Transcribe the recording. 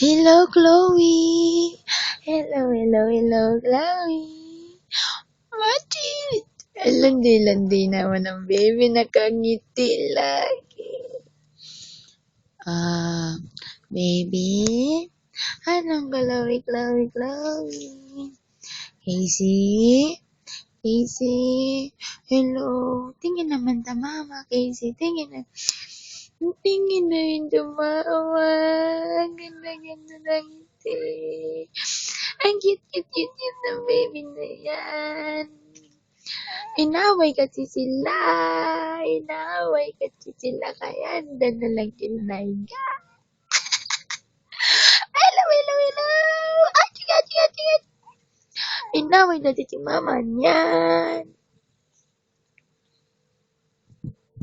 Hello, Chloe. Hello, Chloe. Bakit? Landi-landi naman ang baby, nakangiti lagi. Ah, baby? Anong Chloe? Casey? Casey? Hello? Tingin naman ta mama, Casey. Tingin na yung tumawa. Ang ganda-ganda ng ngiti. Ang cute ng baby na yan. Inaway kasi sila, kaya andun na lang kinaiga. Hello. Aching. Inaway na si mama niyan.